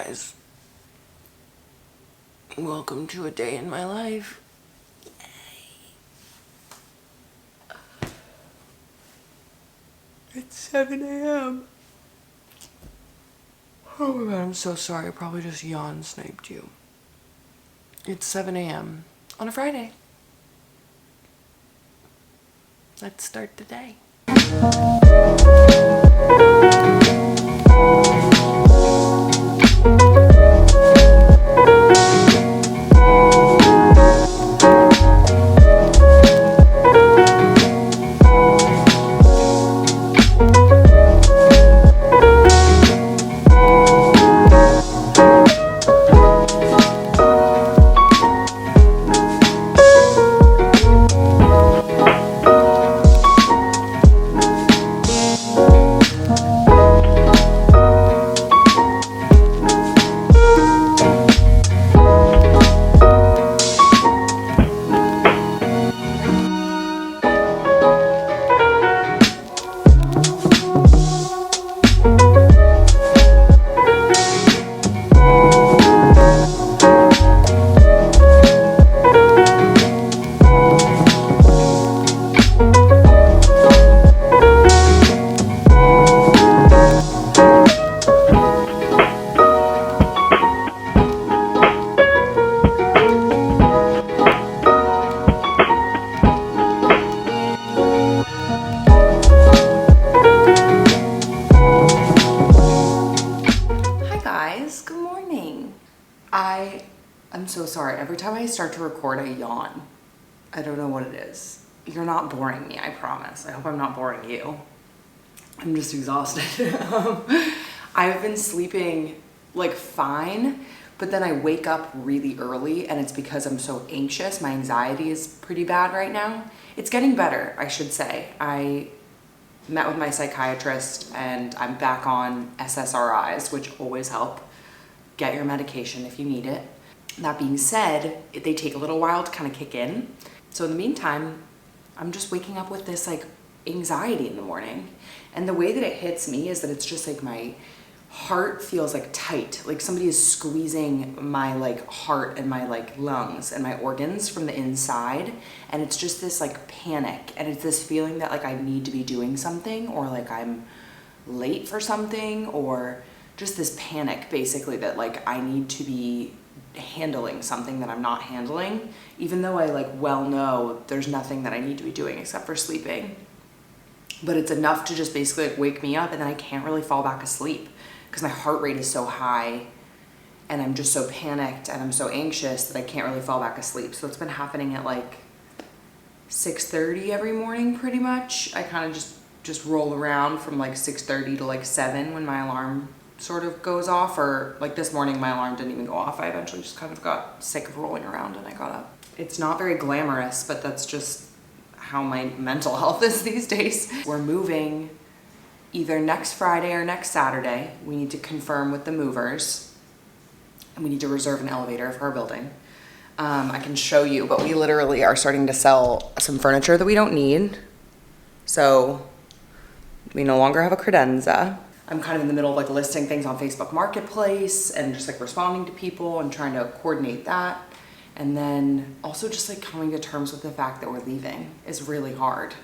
guys. Welcome to a day in my life. Yay. It's 7 a.m. Oh my god, I'm so sorry. I probably just yawn sniped you. It's 7 a.m. on a Friday. Let's start the day. Good morning. I'm so sorry. Every time I start to record, I yawn. I don't know what it is. You're not boring me, I promise. I hope I'm not boring you. I'm just exhausted. I've been sleeping like fine, but then I wake up really early and it's because I'm so anxious. My anxiety is pretty bad right now. It's getting better, I should say. I met with my psychiatrist and I'm back on SSRIs, which always help. Get your medication if you need it. That being said, they take a little while to kind of kick in. So in the meantime, I'm just waking up with this like anxiety in the morning. And the way that it hits me is that it's just like my heart feels like tight, like somebody is squeezing my like heart and my like lungs and my organs from the inside. And it's just this like panic. And it's this feeling that like I need to be doing something, or like I'm late for something, or just this panic basically that like I need to be handling something that I'm not handling, even though I like well know there's nothing that I need to be doing except for sleeping. But it's enough to just basically like wake me up, and then I can't really fall back asleep because my heart rate is so high and I'm just so panicked and I'm so anxious that I can't really fall back asleep. So it's been happening at like 6:30 every morning pretty much. I kind of just roll around from like 6:30 to like 7 when my alarm sort of goes off, or like this morning my alarm didn't even go off. I eventually just kind of got sick of rolling around and I got up. It's not very glamorous, but that's just how my mental health is these days. We're moving either next Friday or next Saturday. We need to confirm with the movers and we need to reserve an elevator for our building. I can show you, but we literally are starting to sell some furniture that we don't need. So we no longer have a credenza. I'm kind of in the middle of like listing things on Facebook Marketplace and just like responding to people and trying to coordinate that. And then also just like coming to terms with the fact that we're leaving is really hard.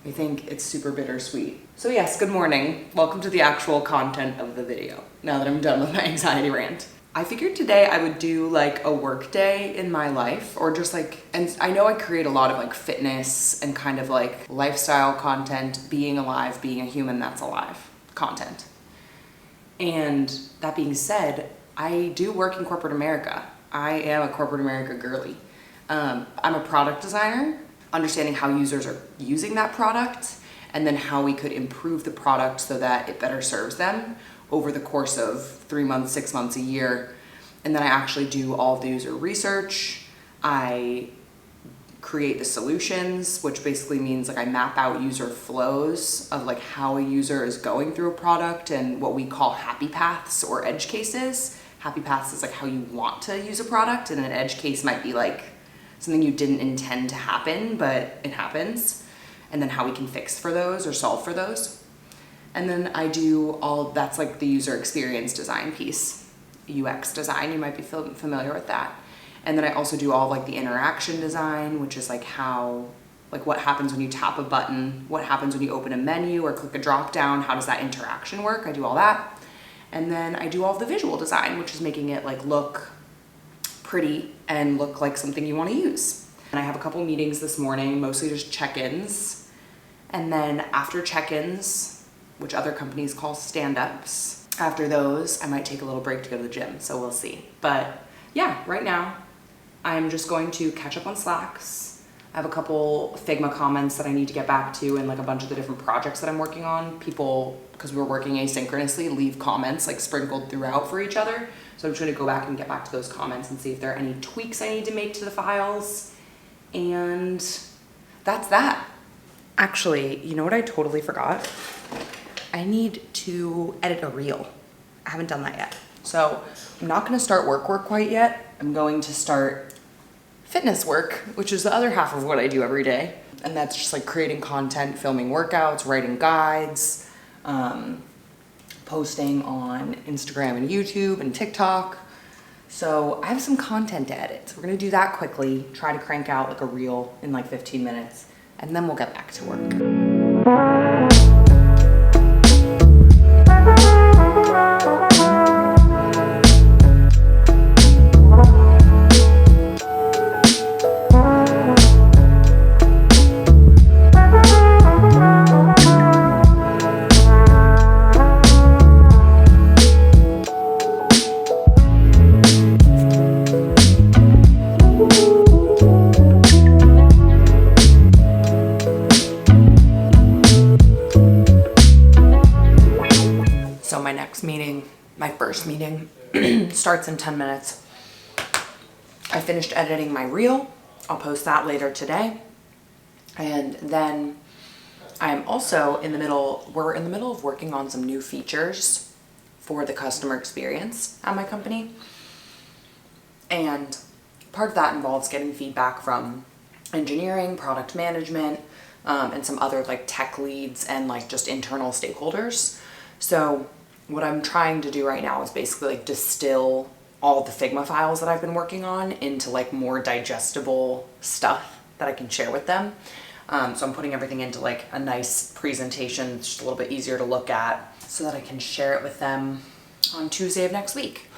I think it's super bittersweet. So yes, good morning. Welcome to the actual content of the video, now that I'm done with my anxiety rant. I figured today I would do like a work day in my life, or just like, and I know I create a lot of like fitness and kind of like lifestyle content, being alive, being a human that's alive content. And that being said, I do work in corporate America. I am a corporate America girly. I'm a product designer, understanding how users are using that product and then how we could improve the product so that it better serves them over the course of 3 months, 6 months, a year. And then I actually do all the user research. I create the solutions, which basically means like I map out user flows of like how a user is going through a product and what we call happy paths or edge cases. Happy paths is like how you want to use a product, and an edge case might be like something you didn't intend to happen, but it happens, and then how we can fix for those or solve for those. And then I do all, that's like the user experience design piece. UX design. You might be familiar with that. And then I also do all of like the interaction design, which is like what happens when you tap a button, what happens when you open a menu or click a drop down, how does that interaction work? I do all that. And then I do all of the visual design, which is making it like look pretty and look like something you want to use. And I have a couple meetings this morning, mostly just check-ins. And then after check-ins, which other companies call stand-ups, after those, I might take a little break to go to the gym, so we'll see. But yeah, right now, I'm just going to catch up on Slacks. I have a couple Figma comments that I need to get back to and like a bunch of the different projects that I'm working on. People, because we're working asynchronously, leave comments like sprinkled throughout for each other. So I'm trying to go back and get back to those comments and see if there are any tweaks I need to make to the files. And that's that. Actually, you know what I totally forgot? I need to edit a reel. I haven't done that yet. So I'm not gonna start work quite yet. I'm going to start fitness work, which is the other half of what I do every day. And that's just like creating content, filming workouts, writing guides, posting on Instagram and YouTube and TikTok. So I have some content to edit. So we're gonna do that quickly, try to crank out like a reel in like 15 minutes, and then we'll get back to work. My first meeting starts in 10 minutes. I finished editing my reel. I'll post that later today. And then I'm also we're in the middle of working on some new features for the customer experience at my company. And part of that involves getting feedback from engineering, product management, and some other like tech leads and like just internal stakeholders. So what I'm trying to do right now is basically like distill all the Figma files that I've been working on into like more digestible stuff that I can share with them. So I'm putting everything into like a nice presentation, it's just a little bit easier to look at so that I can share it with them on Tuesday of next week.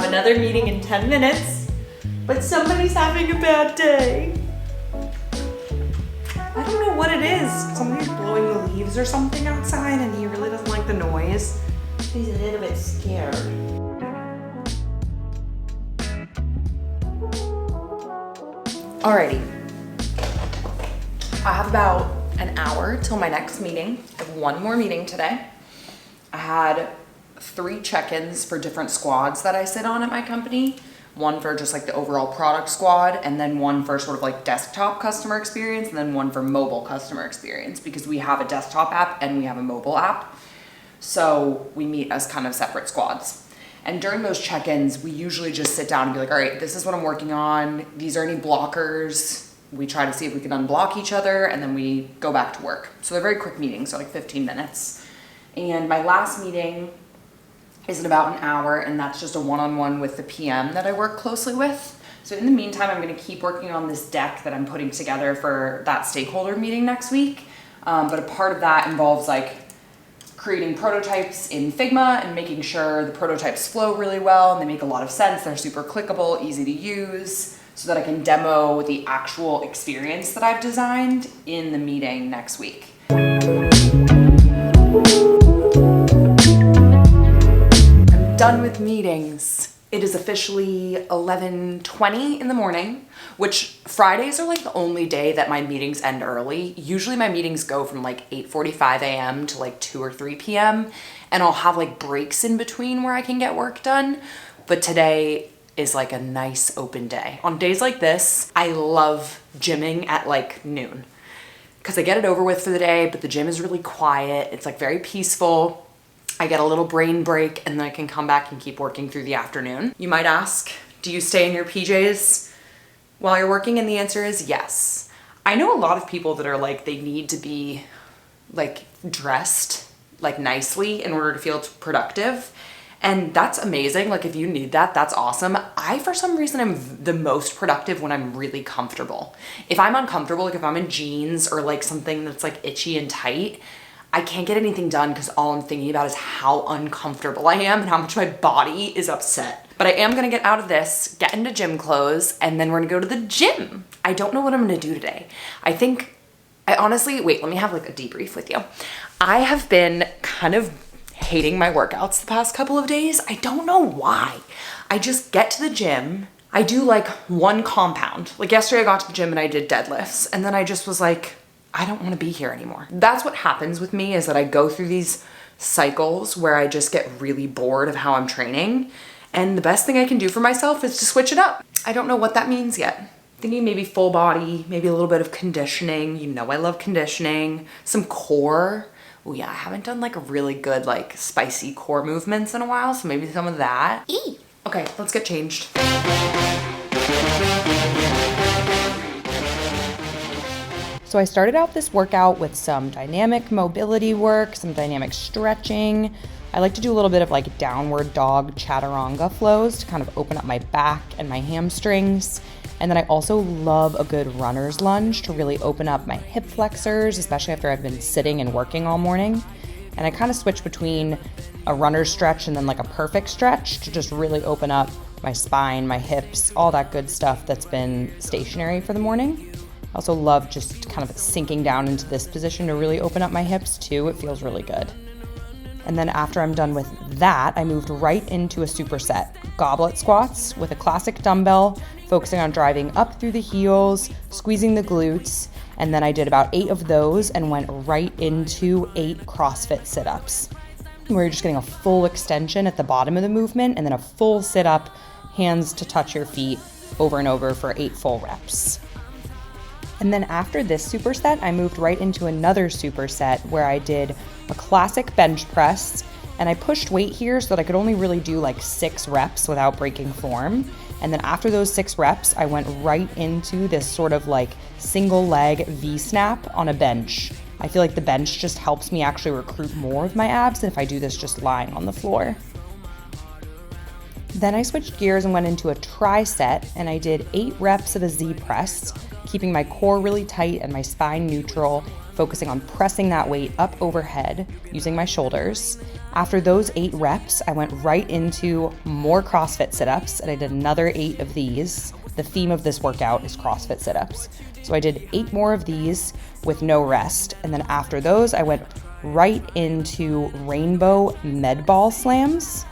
Another meeting in 10 minutes, but somebody's having a bad day. I don't know what it is. Somebody's blowing the leaves or something outside and he really doesn't like the noise. He's a little bit scared. Alrighty. I have about an hour till my next meeting. I have one more meeting today. I had 3 check-ins for different squads that I sit on at my company. One for just like the overall product squad, and then one for sort of like desktop customer experience, and then one for mobile customer experience, because we have a desktop app and we have a mobile app. So we meet as kind of separate squads. And during those check-ins, we usually just sit down and be like, all right, this is what I'm working on. These are any blockers. We try to see if we can unblock each other, and then we go back to work. So they're very quick meetings, so like 15 minutes. And my last meeting is in about an hour, and that's just a one-on-one with the PM that I work closely with. So in the meantime, I'm gonna keep working on this deck that I'm putting together for that stakeholder meeting next week. But a part of that involves like creating prototypes in Figma and making sure the prototypes flow really well and they make a lot of sense. They're super clickable, easy to use, so that I can demo the actual experience that I've designed in the meeting next week. Done with meetings. It is officially 11:20 in the morning, which Fridays are like the only day that my meetings end early. Usually my meetings go from like 8:45 a.m. to like 2 or 3 p.m. and I'll have like breaks in between where I can get work done. But today is like a nice open day. On days like this, I love gymming at like noon because I get it over with for the day, but the gym is really quiet. It's like very peaceful. I get a little brain break and then I can come back and keep working through the afternoon. You might ask, do you stay in your PJs while you're working? And the answer is yes. I know a lot of people that are like, they need to be like dressed like nicely in order to feel productive. And that's amazing. Like if you need that, that's awesome. I, for some reason, am the most productive when I'm really comfortable. If I'm uncomfortable, like if I'm in jeans or like something that's like itchy and tight, I can't get anything done because all I'm thinking about is how uncomfortable I am and how much my body is upset. But I am gonna get out of this, get into gym clothes, and then we're gonna go to the gym. I don't know what I'm gonna do today. I honestly, wait, let me have like a debrief with you. I have been kind of hating my workouts the past couple of days. I don't know why. I just get to the gym. I do like one compound. Like yesterday I got to the gym and I did deadlifts, and then I just was like, I don't want to be here anymore. That's what happens with me, is that I go through these cycles where I just get really bored of how I'm training. And the best thing I can do for myself is to switch it up. I don't know what that means yet. Thinking maybe full body, maybe a little bit of conditioning. You know I love conditioning. Some core. Oh yeah, I haven't done like a really good like spicy core movements in a while, so maybe some of that. Okay, let's get changed. So I started out this workout with some dynamic mobility work, some dynamic stretching. I like to do a little bit of like downward dog chaturanga flows to kind of open up my back and my hamstrings. And then I also love a good runner's lunge to really open up my hip flexors, especially after I've been sitting and working all morning. And I kind of switch between a runner's stretch and then like a perfect stretch to just really open up my spine, my hips, all that good stuff that's been stationary for the morning. I also love just kind of sinking down into this position to really open up my hips too. It feels really good. And then after I'm done with that, I moved right into a superset. Goblet squats with a classic dumbbell, focusing on driving up through the heels, squeezing the glutes, and then I did about 8 of those and went right into 8 CrossFit sit-ups, where you're just getting a full extension at the bottom of the movement and then a full sit-up, hands to touch your feet, over and over for 8 full reps. And then after this superset, I moved right into another superset where I did a classic bench press, and I pushed weight here so that I could only really do like 6 reps without breaking form. And then after those 6 reps, I went right into this sort of like single leg V-snap on a bench. I feel like the bench just helps me actually recruit more of my abs than if I do this just lying on the floor. Then I switched gears and went into a tricep, and I did 8 reps of a Z press, keeping my core really tight and my spine neutral, focusing on pressing that weight up overhead using my shoulders. After those 8 reps, I went right into more CrossFit sit-ups, and I did another 8 of these. The theme of this workout is CrossFit sit-ups. So I did 8 more of these with no rest, and then after those, I went right into rainbow med ball slams,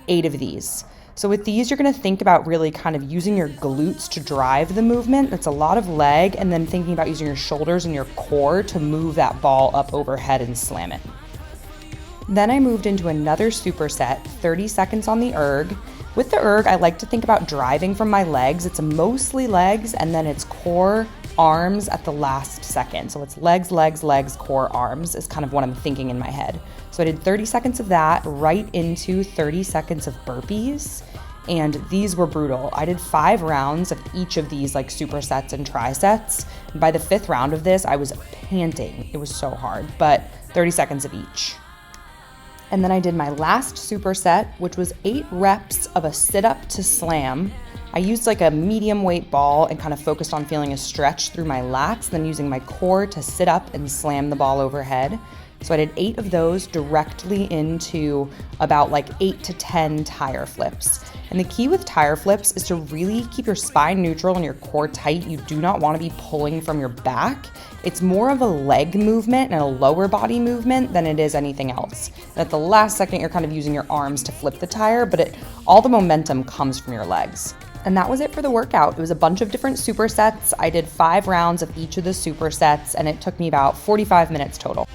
8 of these. So with these, you're gonna think about really kind of using your glutes to drive the movement. That's a lot of leg, and then thinking about using your shoulders and your core to move that ball up overhead and slam it. Then I moved into another superset, 30 seconds on the erg. With the erg, I like to think about driving from my legs. It's mostly legs, and then it's core, arms at the last second. So it's legs, legs, legs, core, arms is kind of what I'm thinking in my head. So I did 30 seconds of that right into 30 seconds of burpees, and these were brutal. I did 5 rounds of each of these like supersets and trisets. And by the 5th round of this, I was panting. It was so hard, but 30 seconds of each. And then I did my last superset, which was 8 reps of a sit-up to slam. I used like a medium weight ball and kind of focused on feeling a stretch through my lats, then using my core to sit up and slam the ball overhead. So I did 8 of those directly into about like 8 to 10 tire flips. And the key with tire flips is to really keep your spine neutral and your core tight. You do not want to be pulling from your back. It's more of a leg movement and a lower body movement than it is anything else. And at the last second, you're kind of using your arms to flip the tire, but all the momentum comes from your legs. And that was it for the workout. It was a bunch of different supersets. I did 5 rounds of each of the supersets, and it took me about 45 minutes total.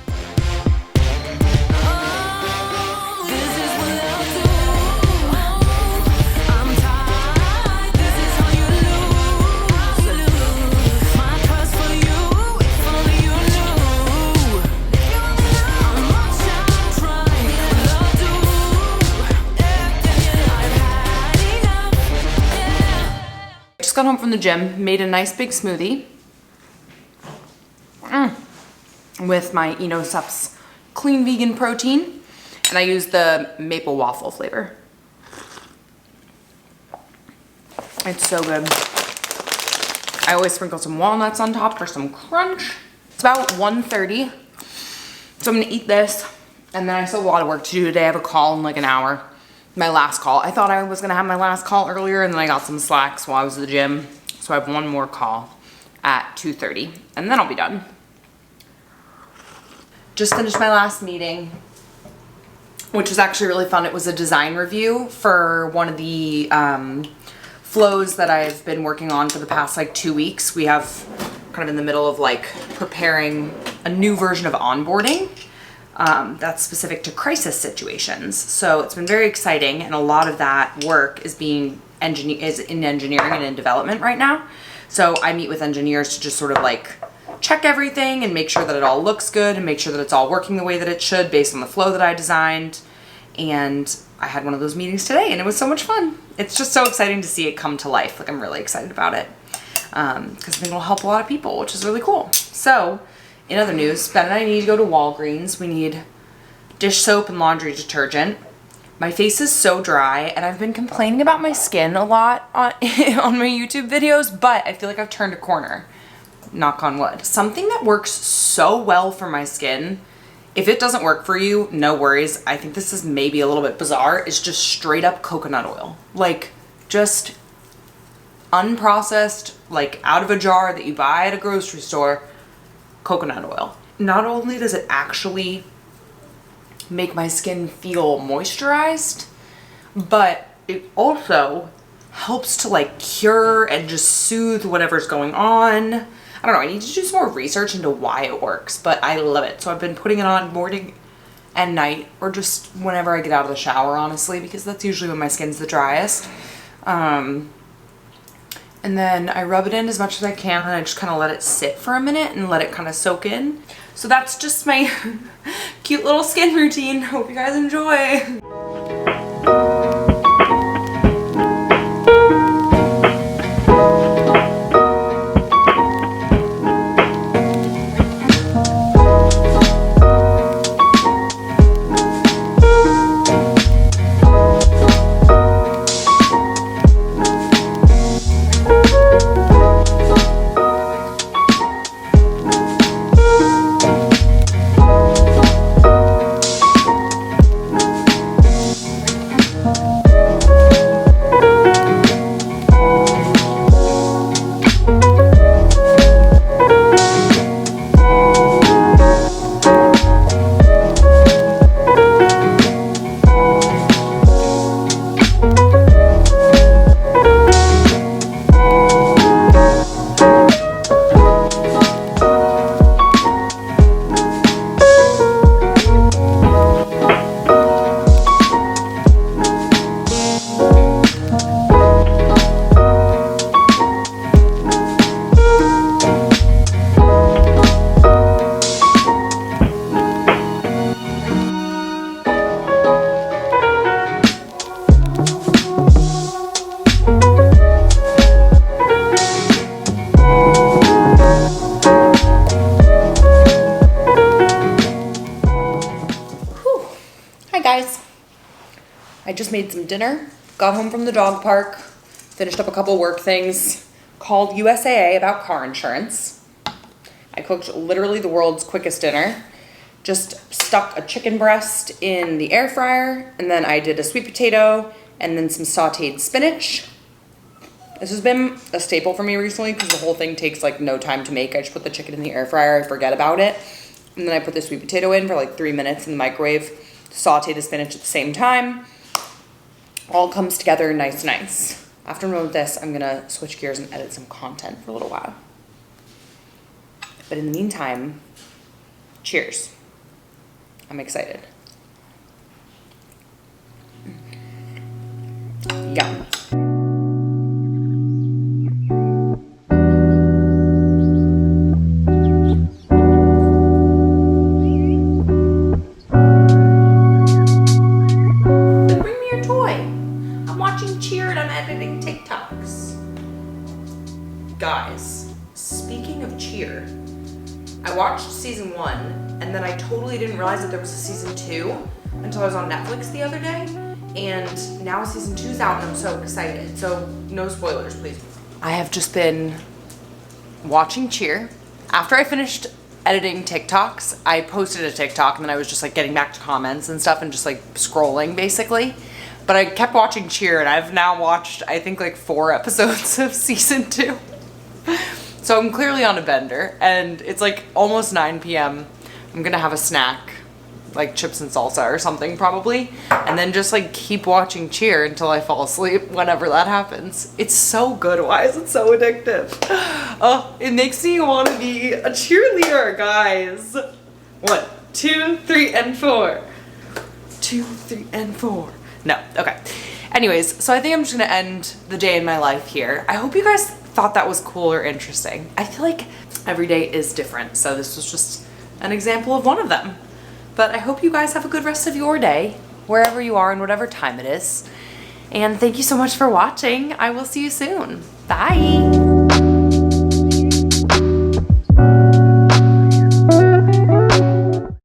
got home from the gym, made a nice big smoothie with my Enosup's clean vegan protein, and I used the maple waffle flavor. It's so good. I always sprinkle some walnuts on top for some crunch. It's about 1:30, so I'm gonna eat this, and then I still have a lot of work to do today. I have a call in like an hour. My last call. I thought I was gonna have my last call earlier, and then I got some slacks while I was at the gym. So I have one more call at 2:30, and then I'll be done. Just finished my last meeting, which was actually really fun. It was a design review for one of the flows that I've been working on for the past like 2 weeks. We have kind of in the middle of like preparing a new version of onboarding that's specific to crisis situations. So it's been very exciting, and a lot of that work is in engineering and in development right now. So I meet with engineers to just sort of like check everything and make sure that it all looks good and make sure that it's all working the way that it should based on the flow that I designed. And I had one of those meetings today, and it was so much fun. It's just so exciting to see it come to life. Like, I'm really excited about it because I think it'll help a lot of people, which is really cool. So in other news, Ben and I need to go to Walgreens. We need dish soap and laundry detergent. My face is so dry, and I've been complaining about my skin a lot on, on my YouTube videos, but I feel like I've turned a corner. Knock on wood. Something that works so well for my skin, if it doesn't work for you, no worries. I think this is maybe a little bit bizarre. It's just straight up coconut oil. Like, just unprocessed, like out of a jar that you buy at a grocery store, coconut oil. Not only does it actually make my skin feel moisturized, but it also helps to like cure and just soothe whatever's going on. I don't know, I need to do some more research into why it works, but I love it. So I've been putting it on morning and night, or just whenever I get out of the shower, honestly, because that's usually when my skin's the driest. And then I rub it in as much as I can, and I just kind of let it sit for a minute and let it kind of soak in. So that's just my cute little skin routine. Hope you guys enjoy. I just made some dinner, got home from the dog park, finished up a couple work things, called USAA about car insurance. I cooked literally the world's quickest dinner. Just stuck a chicken breast in the air fryer, and then I did a sweet potato and then some sauteed spinach. This has been a staple for me recently because the whole thing takes like no time to make. I just put the chicken in the air fryer, I forget about it, and then I put the sweet potato in for like 3 minutes in the microwave, saute the spinach at the same time. All comes together nice. After I'm done with this, I'm gonna switch gears and edit some content for a little while. But in the meantime, cheers. I'm excited. Yum. Bring me your toy. I'm watching Cheer and I'm editing TikToks. Guys, speaking of Cheer, I watched season 1 and then I totally didn't realize that there was a season 2 until I was on Netflix the other day. And now season 2's out and I'm so excited. So no spoilers, please. I have just been watching Cheer. After I finished editing TikToks, I posted a TikTok and then I was just like getting back to comments and stuff and just like scrolling basically. But I kept watching Cheer and I've now watched, I think, like 4 episodes of season 2. So I'm clearly on a bender and it's like almost 9 p.m. I'm gonna have a snack, like chips and salsa or something probably, and then just like keep watching Cheer until I fall asleep whenever that happens. It's so good. Why is it so addictive? Oh, it makes me want to be a cheerleader, guys. 1, 2, 3, and 4. 2, 3, and 4. No, okay. Anyways, so I think I'm just gonna end the day in my life here. I hope you guys thought that was cool or interesting. I feel like every day is different, so this was just an example of one of them. But I hope you guys have a good rest of your day, wherever you are and whatever time it is. And thank you so much for watching. I will see you soon. Bye.